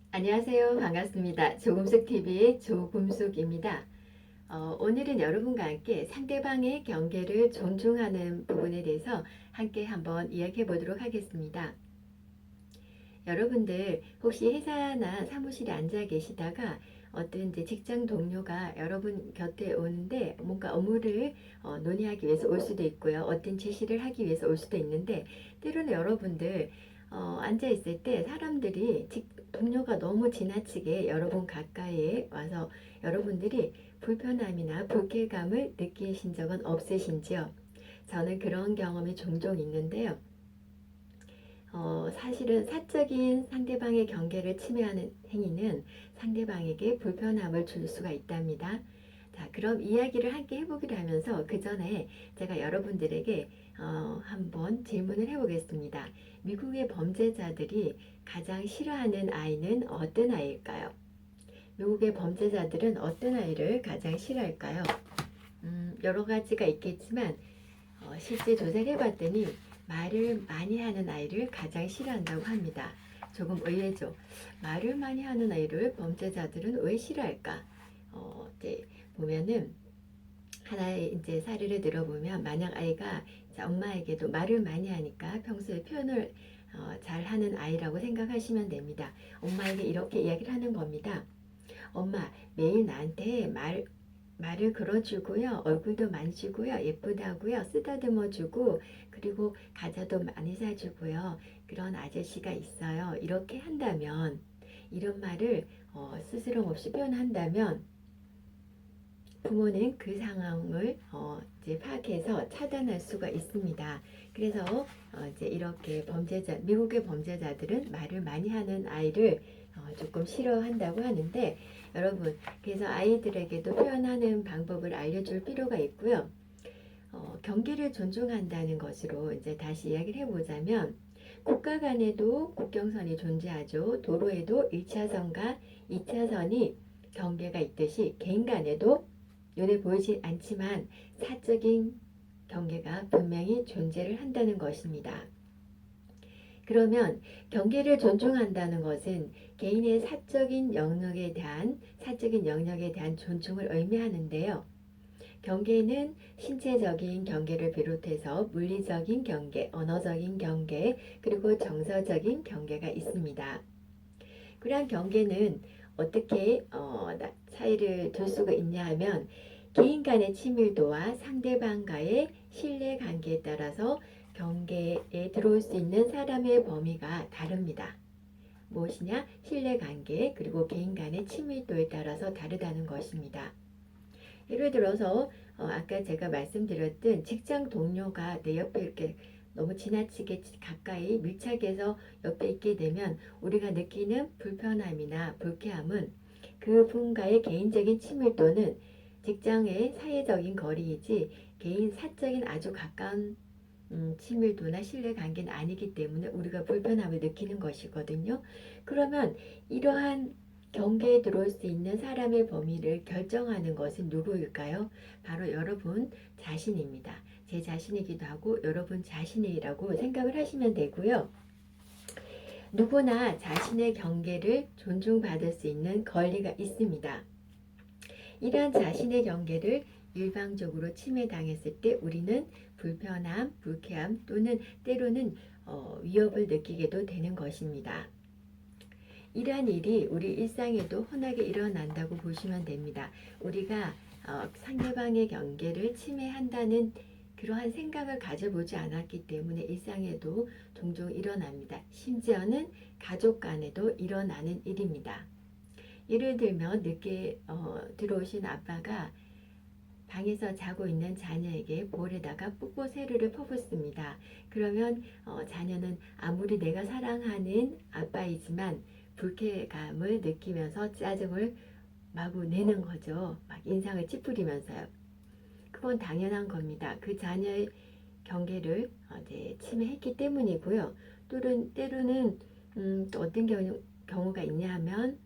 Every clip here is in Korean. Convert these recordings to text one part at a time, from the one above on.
안녕하세요. 반갑습니다. 조금숙TV의 조금숙입니다. 오늘은 여러분과 함께 상대방의 경계를 존중하는 부분에 대해서 함께 한번 이야기해 보도록 하겠습니다. 여러분들 혹시 회사나 사무실에 앉아 계시다가 어떤 이제 직장 동료가 여러분 곁에 오는데 뭔가 업무를 논의하기 위해서 올 수도 있고요. 어떤 지시를 하기 위해서 올 수도 있는데 때로는 여러분들 앉아 있을 때 사람들이 동료가 너무 지나치게 여러분 가까이에 와서 여러분들이 불편함이나 불쾌감을 느끼신 적은 없으신지요? 저는 그런 경험이 종종 있는데요. 사실은 사적인 상대방의 경계를 침해하는 행위는 상대방에게 불편함을 줄 수가 있답니다. 자, 그럼 이야기를 함께 해보기로 하면서 그 전에 제가 여러분들에게 한번 질문을 해보겠습니다. 미국의 범죄자들이 가장 싫어하는 아이는 어떤 아이일까요? 미국의 범죄자들은 어떤 아이를 가장 싫어할까요? 여러 가지가 있겠지만 실제 조사를 해봤더니 말을 많이 하는 아이를 가장 싫어한다고 합니다. 조금 의외죠. 말을 많이 하는 아이를 범죄자들은 왜 싫어할까? 이제 보면은 하나의 이제 사례를 들어보면 만약 아이가 엄마에게도 말을 많이 하니까 평소에 표현을 잘 하는 아이라고 생각하시면 됩니다. 엄마에게 이렇게 이야기를 하는 겁니다. 엄마, 매일 나한테 말을 걸어주고요. 얼굴도 만지고요. 예쁘다고요. 쓰다듬어주고 그리고 과자도 많이 사주고요. 그런 아저씨가 있어요. 이렇게 한다면 이런 말을 스스럼 없이 표현한다면 부모는 그 상황을 이제 파악해서 차단할 수가 있습니다. 그래서 이제 이렇게 미국의 범죄자들은 말을 많이 하는 아이를 조금 싫어한다고 하는데 여러분, 그래서 아이들에게도 표현하는 방법을 알려줄 필요가 있고요. 경계를 존중한다는 것으로 이제 다시 이야기를 해보자면 국가 간에도 국경선이 존재하죠. 도로에도 1차선과 2차선이 경계가 있듯이 개인 간에도 눈에 보이지 않지만 사적인 경계가 분명히 존재를 한다는 것입니다. 그러면 경계를 존중한다는 것은 개인의 사적인 영역에 대한 존중을 의미하는데요. 경계는 신체적인 경계를 비롯해서 물리적인 경계, 언어적인 경계, 그리고 정서적인 경계가 있습니다. 그러한 경계는 어떻게 차이를 둘 수가 있냐 하면 개인 간의 친밀도와 상대방과의 신뢰 관계에 따라서 경계에 들어올 수 있는 사람의 범위가 다릅니다. 무엇이냐? 신뢰 관계 그리고 개인 간의 친밀도에 따라서 다르다는 것입니다. 예를 들어서 아까 제가 말씀드렸던 직장 동료가 내 옆에 이렇게 너무 지나치게 가까이 밀착해서 옆에 있게 되면 우리가 느끼는 불편함이나 불쾌함은 그분과의 개인적인 친밀도는 직장의 사회적인 거리이지 개인 사적인 아주 가까운 친밀도나 신뢰관계는 아니기 때문에 우리가 불편함을 느끼는 것이거든요. 그러면 이러한 경계에 들어올 수 있는 사람의 범위를 결정하는 것은 누구일까요? 바로 여러분 자신입니다. 제 자신이기도 하고 여러분 자신이라고 생각을 하시면 되고요. 누구나 자신의 경계를 존중받을 수 있는 권리가 있습니다. 이러한 자신의 경계를 일방적으로 침해당했을 때 우리는 불편함, 불쾌함 또는 때로는 위협을 느끼게도 되는 것입니다. 이러한 일이 우리 일상에도 흔하게 일어난다고 보시면 됩니다. 우리가 상대방의 경계를 침해한다는 그러한 생각을 가져보지 않았기 때문에 일상에도 종종 일어납니다. 심지어는 가족 간에도 일어나는 일입니다. 예를 들면 늦게 들어오신 아빠가 방에서 자고 있는 자녀에게 볼에다가 뽀뽀세르를 퍼붓습니다. 그러면 자녀는 아무리 내가 사랑하는 아빠이지만 불쾌감을 느끼면서 짜증을 마구 내는 거죠. 막 인상을 찌푸리면서요. 그건 당연한 겁니다. 그 자녀의 경계를 이제 침해했기 때문이고요. 때로는 또 어떤 경우가 있냐 하면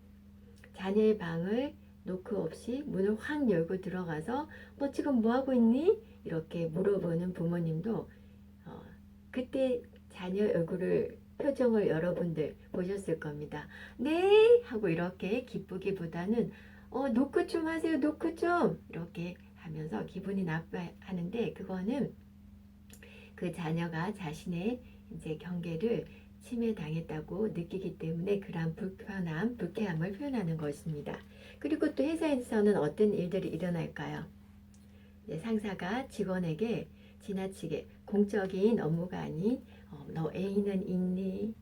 자녀의 방을 노크 없이 문을 확 열고 들어가서 너 지금 뭐 하고 있니? 이렇게 물어보는 부모님도 그때 자녀 얼굴을 표정을 여러분들 보셨을 겁니다. 네! 하고 이렇게 기쁘기보다는 노크 좀 하세요. 노크 좀! 이렇게 하면서 기분이 나빠하는데 그거는 그 자녀가 자신의 이제 경계를 침해당했다고 느끼기 때문에 그러한 불편함, 불쾌함을 표현하는 것입니다. 그리고 또 회사에서는 어떤 일들이 일어날까요? 상사가 직원에게 지나치게 공적인 업무가 아닌 너 애인은 있니?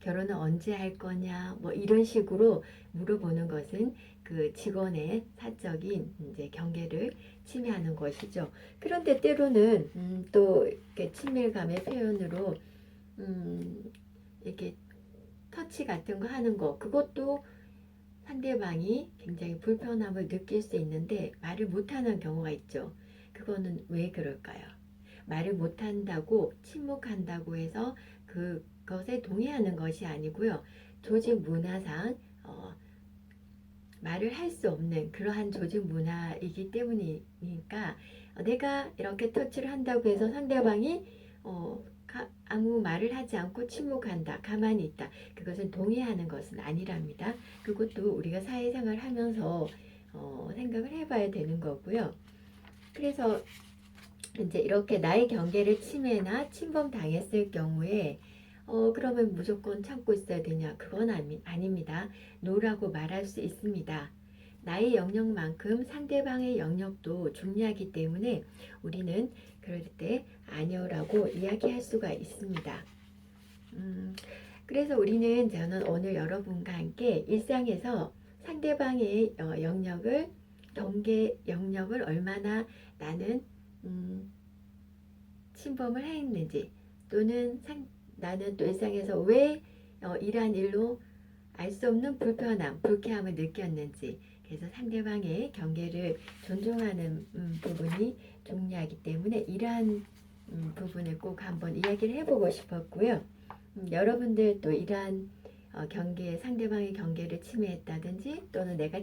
결혼은 언제 할 거냐? 뭐 이런 식으로 물어보는 것은 그 직원의 사적인 이제 경계를 침해하는 것이죠. 그런데 때로는 또 이렇게 친밀감의 표현으로 이렇게 터치 같은 거 하는 거 그것도 상대방이 굉장히 불편함을 느낄 수 있는데 말을 못하는 경우가 있죠. 그거는 왜 그럴까요? 말을 못한다고 침묵한다고 해서 그것에 동의하는 것이 아니고요. 조직 문화상 말을 할 수 없는 그러한 조직 문화이기 때문이니까 내가 이렇게 터치를 한다고 해서 상대방이 아무 말을 하지 않고 침묵한다, 가만히 있다. 그것은 동의하는 것은 아니랍니다. 그것도 우리가 사회생활 하면서 생각을 해봐야 되는 거고요. 그래서 이제 이렇게 나의 경계를 침해나 침범 당했을 경우에 그러면 무조건 참고 있어야 되냐? 그건 아닙니다. 노라고 말할 수 있습니다. 나의 영역만큼 상대방의 영역도 중요하기 때문에 우리는 그럴 때 아니요라고 이야기할 수가 있습니다. 그래서 저는 오늘 여러분과 함께 일상에서 상대방의 경계 영역을 얼마나 나는 침범을 했는지 또는 나는 또 일상에서 왜 이러한 일로 알 수 없는 불편함, 불쾌함을 느꼈는지 그래서 상대방의 경계를 존중하는 부분이 중요하기 때문에 이러한 부분을 꼭 한번 이야기를 해보고 싶었고요. 여러분들 또 이러한 상대방의 경계를 침해했다든지 또는 내가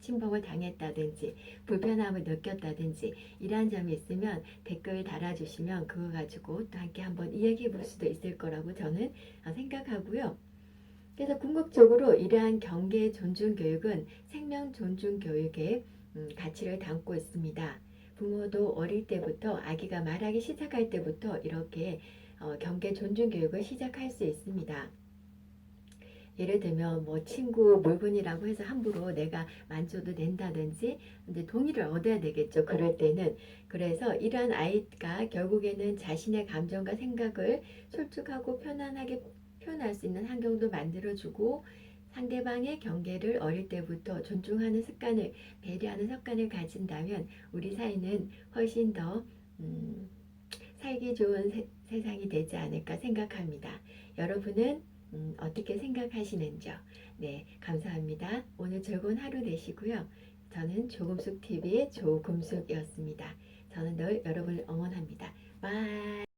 침범을 당했다든지 불편함을 느꼈다든지 이러한 점이 있으면 댓글 달아주시면 그거 가지고 또 함께 한번 이야기해 볼 수도 있을 거라고 저는 생각하고요. 그래서 궁극적으로 이러한 경계 존중 교육은 생명 존중 교육의 가치를 담고 있습니다. 부모도 어릴 때부터 아기가 말하기 시작할 때부터 이렇게 경계 존중 교육을 시작할 수 있습니다. 예를 들면 뭐 친구 물건이라고 해서 함부로 내가 만져도 된다든지 이제 동의를 얻어야 되겠죠. 그럴 때는 그래서 이러한 아이가 결국에는 자신의 감정과 생각을 솔직하고 편안하게 표현할 수 있는 환경도 만들어주고 상대방의 경계를 어릴 때부터 존중하는 습관을 배려하는 습관을 가진다면 우리 사회는 훨씬 더 살기 좋은 세상이 되지 않을까 생각합니다. 여러분은 어떻게 생각하시는지요? 네, 감사합니다. 오늘 즐거운 하루 되시고요. 저는 조금숙TV의 조금숙이었습니다. 저는 늘 여러분을 응원합니다. 바이.